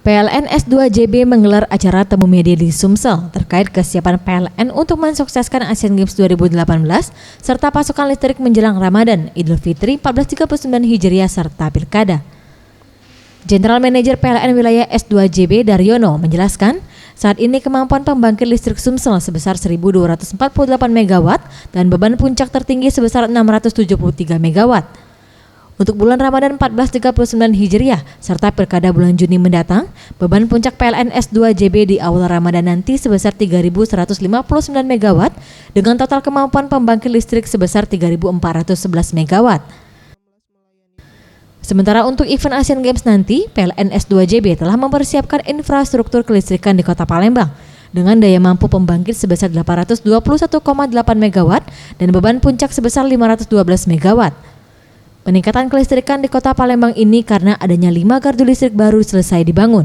PLN S2JB menggelar acara temu media di Sumsel terkait kesiapan PLN untuk mensukseskan Asian Games 2018 serta pasokan listrik menjelang Ramadan, Idul Fitri 1439 Hijriah serta Pilkada. General Manager PLN Wilayah S2JB Daryono menjelaskan, saat ini kemampuan pembangkit listrik Sumsel sebesar 1.248 MW dan beban puncak tertinggi sebesar 673 MW. Untuk bulan Ramadan 1439 Hijriah serta Pilkada bulan Juni mendatang, beban puncak PLN S2JB di awal Ramadan nanti sebesar 3.159 MW dengan total kemampuan pembangkit listrik sebesar 3.411 MW. Sementara untuk event Asian Games nanti, PLN S2JB telah mempersiapkan infrastruktur kelistrikan di Kota Palembang dengan daya mampu pembangkit sebesar 821,8 MW dan beban puncak sebesar 512 MW. Peningkatan kelistrikan di Kota Palembang ini karena adanya 5 gardu listrik baru selesai dibangun,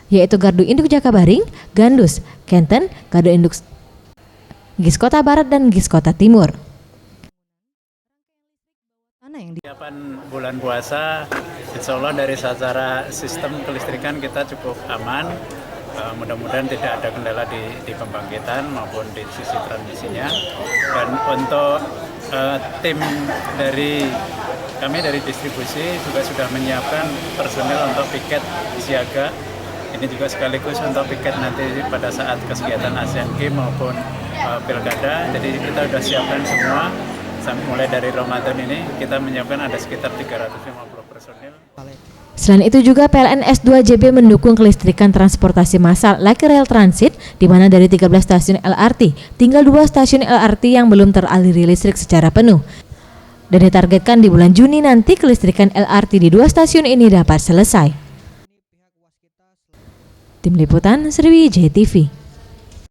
yaitu Gardu Induk Jakabaring, Gandus, Kenten, Gardu Induk GIS Kota Barat dan GIS Kota Timur. Persiapan bulan puasa, insya Allah dari secara sistem kelistrikan kita cukup aman. Mudah-mudahan tidak ada kendala di pembangkitan maupun di sisi transmisinya. Dan untuk tim dari kami dari distribusi juga sudah menyiapkan personel untuk piket siaga. Ini juga sekaligus untuk piket nanti pada saat kegiatan Asian Games maupun Pilkada. Jadi kita sudah siapkan semua. Mulai dari Ramadan ini kita menyiapkan ada sekitar 350 personel. Selain itu juga PLN S2JB mendukung kelistrikan transportasi massal like rail transit, di mana dari 13 stasiun LRT, tinggal 2 stasiun LRT yang belum teraliri listrik secara penuh. Dan ditargetkan di bulan Juni nanti kelistrikan LRT di 2 stasiun ini dapat selesai. Tim Liputan Sriwijaya TV.